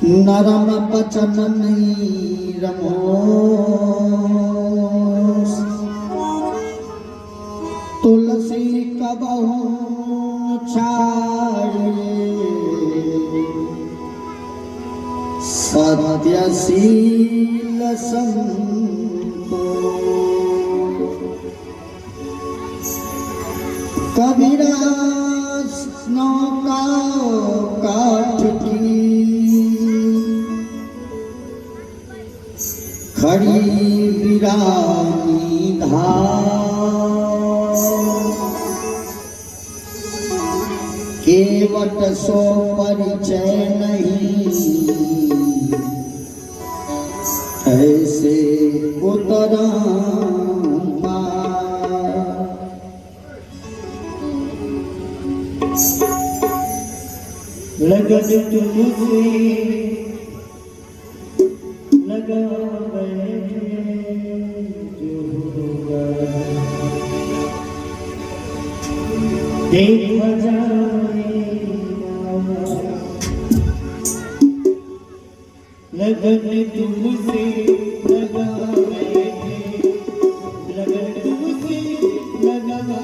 नरम पचन नहीं रमोस तुलसी कबहू छाड़े सत्यशील कबीरा नौका काठ की खड़ी वीरानी धार केवट सो परिचय नहीं ऐसे उतरा लगन तुमसे लगा जो होगा देखा जाएगा लगन तुमसे लगा लगन तुमसे लगा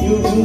जो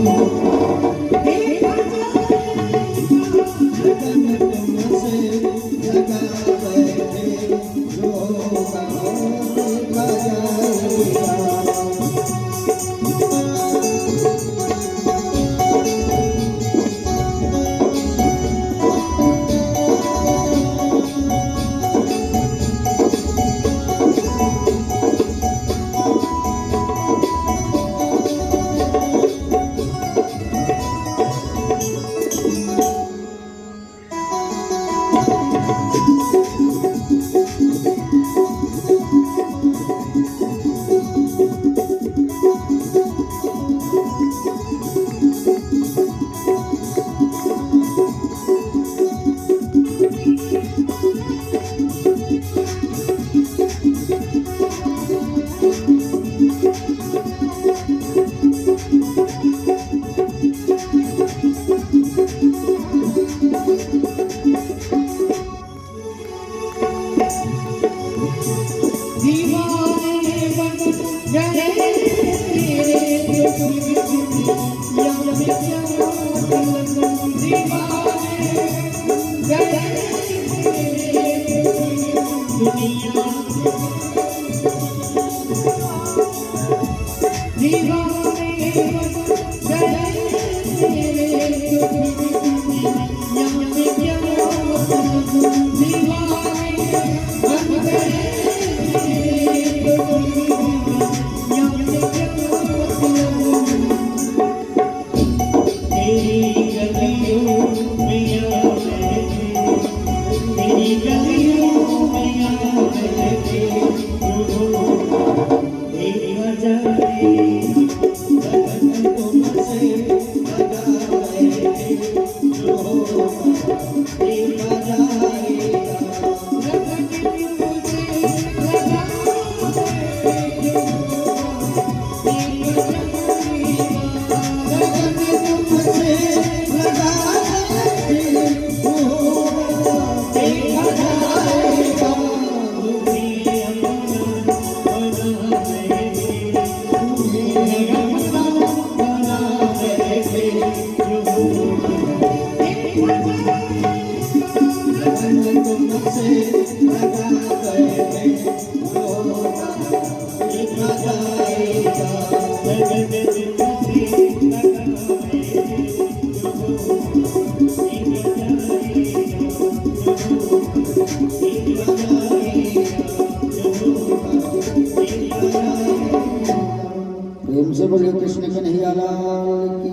प्रेम से बोले कृष्ण कन्हैया लाल की।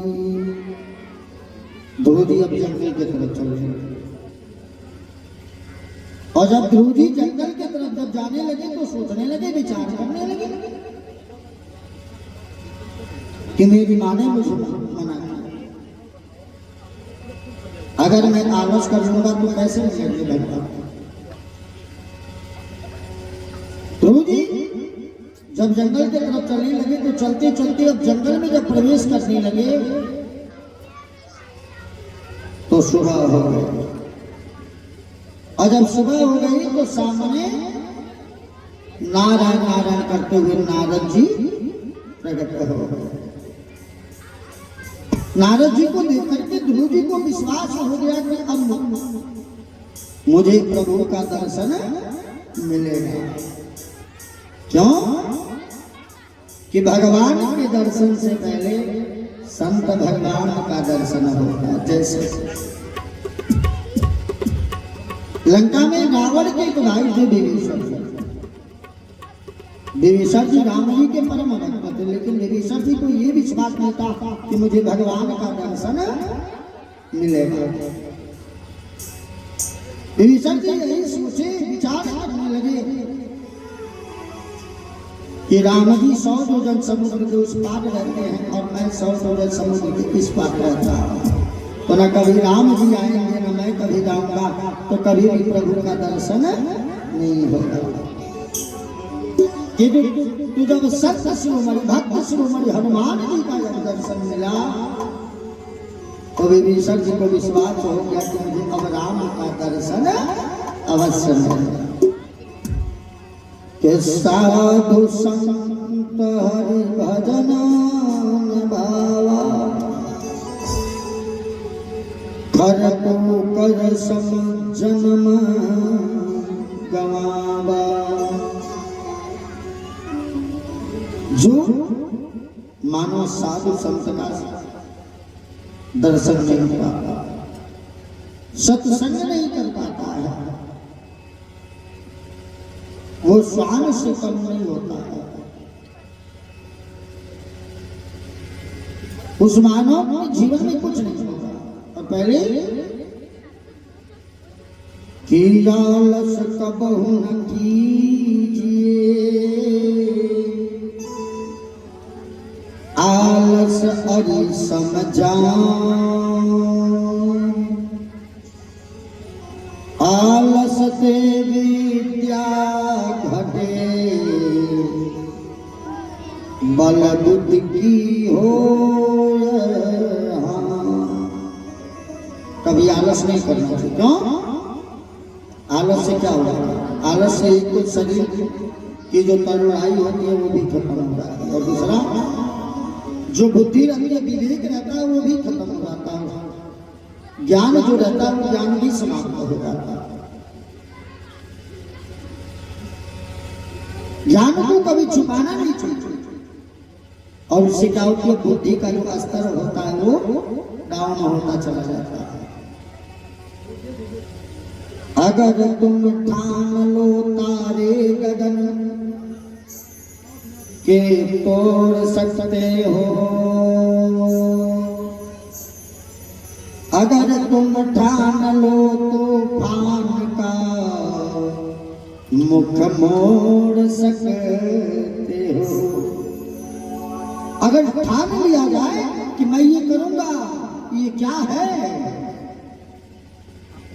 ध्रुव जी अब जंगल की तरफ चल रहे हैं और जब ध्रुव जी जंगल की तरफ जब जाने लगे तो सोचने लगे, विचार करने लगे कि मेरी माँ ने मुझे मना किया, अगर मैं आलस कर लूंगा तो कैसे मिलेंगे भगवान। ध्रुव जी जब जंगल की तरफ चलने लगे तो चलते चलते अब जंगल में जब प्रवेश करने लगे तो सुबह हो गई और जब सुबह हो गई तो सामने नारायण नारायण करते हुए नारद जी प्रकट हो गए। नारद जी को देख करके ध्रुव जी को विश्वास हो गया कि अब मुझे प्रभु का दर्शन मिलेगा। क्यों कि भगवान के दर्शन से पहले संत भगवान का दर्शन होगा। जैसे लंका में रावण के एक भाई थे विभीषण। विभीषण जी राम जी के परम भक्त थे, लेकिन विभीषण जी को ये विश्वास नहीं था कि मुझे भगवान का दर्शन मिलेगा। विभीषण जी यही सोचे, विचार करने लगे कि राम जी 100 योजन समुद्र के उस पार रहते हैं और मैं 100 योजन समुद्र के इस पार रहता हूँ, तो न कभी राम जी आएंगे न मैं कभी जाऊंगा, तो कभी भी प्रभु का दर्शन नहीं होगा। कि तू जब सत्य शिरोमणि भक्त शिरोमणि हनुमान जी का जब दर्शन मिला तो विभीषण जी को विश्वास हो गया कि मुझे अब राम का दर्शन अवश्य मिलेगा। कि साधु संत हरि भजन भावा कर को कर सम जन्म गवावा। जो मानो साधु संत का दर्शन नहीं पाता, सत्संग नहीं कर पाता है, वो स्वान से कम नहीं होता है। उस मानव को जीवन में कुछ नहीं होता। और पहले कि आलस कबहु न कीजिए, आलस अरि समझाओ, आलस ते विद्या घटे, बल बुद्धि की हो। कभी आलस नहीं करना चाहिए। क्यों? आलस से क्या होगा? आलस से एक तो शरीर की जो तरुणाई होती है वो भी खत्म हो जाती है, और दूसरा जो बुद्धि रहती है, विवेक रहता है, वो भी खत्म हो जाता है। ज्ञान जो रहता है वो ज्ञान भी समाप्त हो जाता है। ज्ञान को कभी छुपाना नहीं चाहिए, और उससे क्या होती है, बुद्धि का जो स्तर होता है वो डाउन होता चला जाता है। अगर तुम ठान लो तारे गगन के तोड़ सकते हो, अगर तुम ठान लो तूफान का मुख मोड़ सकते हो। अगर ठान लिया जाए कि मैं ये करूंगा, ये क्या है,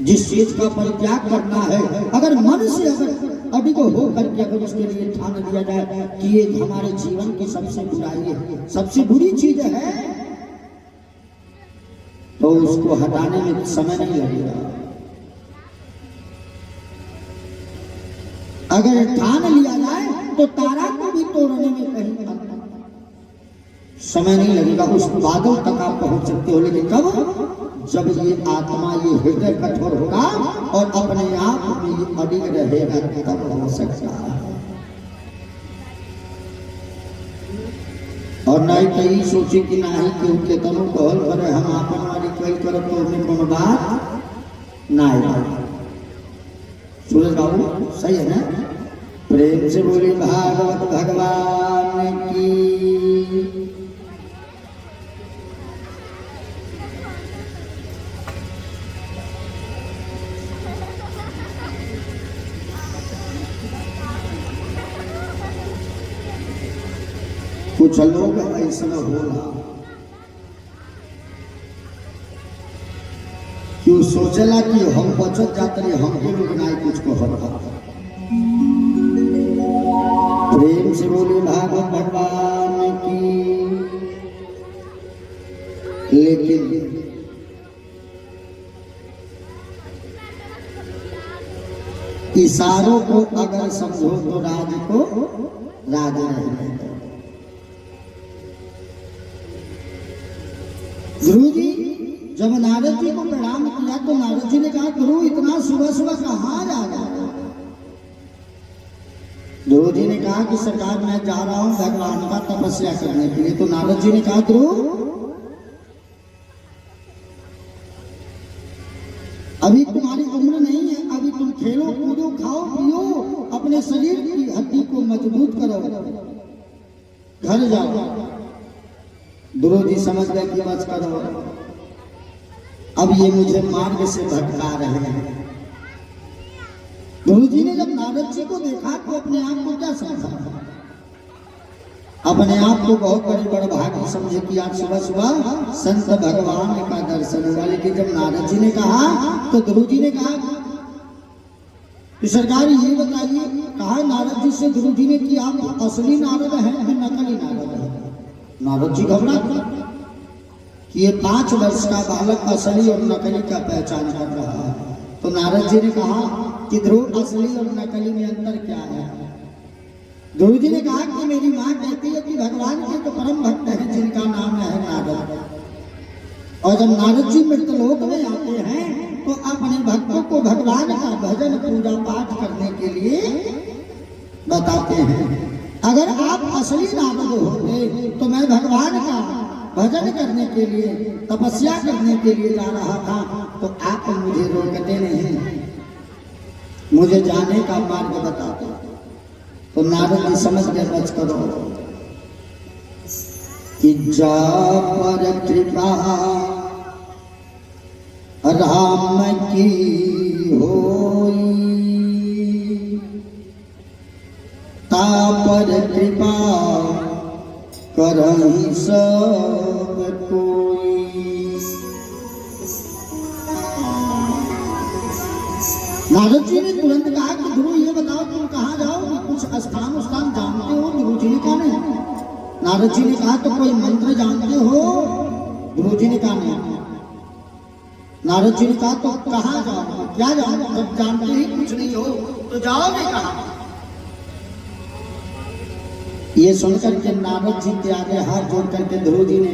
जिस चीज का परित्याग करना है, अगर मन से अगर अभी को हो करके अगर उसके लिए ठान लिया जाए कि ये हमारे जीवन की सबसे बुराई है, सबसे बुरी चीज है, तो उसको हटाने में समय नहीं लगेगा। अगर ठान लिया जाए तो तारा को भी तोड़ने में कहीं समय नहीं लगेगा, उस बादल तक आप पहुंच सकते हो। लेकिन कब? जब ये आत्मा, ये हृदय कठोर होगा और अपने आप में ये अडिग रहेगा, तब हो सकता है। और नहीं कहीं सोचे कि नहीं केहू के तनु कहल करे हम आपन वाली कही करब तो उसमें कोनो बात नहीं। सूरज बाबू सही है ना? प्रेम से बोली भागवत भगवान की। कुछ लोग ऐसा होला कि वो सोचला कि हम बचत जाते हमके लोग नहीं कुछ को हटा। प्रेम से बोले भागवत भगवान की। लेकिन इशारों को अगर समझो तो राज को राज नहीं रहता। गुरु जी जब नारद जी को प्रणाम किया तो नारद जी ने कहा गुरु इतना सुबह सुबह कहाँ जा रहा है? गुरु जी ने कहा कि सरकार मैं जा रहा हूं भगवान का तपस्या करने के लिए। तो नारद जी ने कहा गुरु अभी तुम्हारी उम्र नहीं है, अभी तुम खेलो कूदो खाओ पियो, अपने शरीर की हड्डी को मजबूत करो, घर जाओ। गुरु जी समझ गए कि बस करो, अब ये मुझे मार्ग से भटका रहे हैं। गुरु जी ने जब नारद जी को देखा तो अपने आप को क्या समझा? अपने आप को बहुत बड़ी बड़भागी समझे कि आज सुबह सुबह संत भगवान का दर्शन हुआ। लेकिन जब नारद जी ने कहा तो गुरु जी ने कहा कि सरकार ये बताइए, कहा नारद जी से गुरु जी ने कि आप असली नारद हैं कि नकली नारद हैं? नारद जी घबरा कि ये 5 वर्ष का बालक असली और नकली का पहचान कर रहा है। तो नारद जी ने कहा कि ध्रुव असली और नकली में अंतर क्या है? गुरु जी ने कहा कि मेरी माँ कहती है कि भगवान के तो परम भक्त हैं जिनका नाम है नारद, और जब नारद जी मृतलोक में आते हैं तो अपने भक्तों को भगवान का भजन पूजा पाठ करने के लिए बताते हैं। अगर आप असली नारद होते तो मैं भगवान का भजन करने के लिए, तपस्या करने के लिए जा रहा था, तो आप मुझे रोकते नहीं, मुझे जाने का मार्ग बताते। तो नारद जी समझ गए बच करो कि जा पर कृपा राम की होई, ता पर कृपा करहि सब कोई। नारद जी ने तुरंत कहा कि गुरु ये बताओ तुम कहाँ जाओगे, कुछ स्थान जानते हो? गुरु जी ने कहा नहीं। नारद जी ने कहा तो कोई मंत्र जानते हो? गुरु जी ने कहा नहीं। नारद जी ने कहा तो कहाँ जाओगे, क्या जाओगे? जब जानते ही कुछ नहीं हो तो जाओगे कहाँ? ये सुनकर के नारद जी के आगे हाथ जोड़ करके गुरु जी ने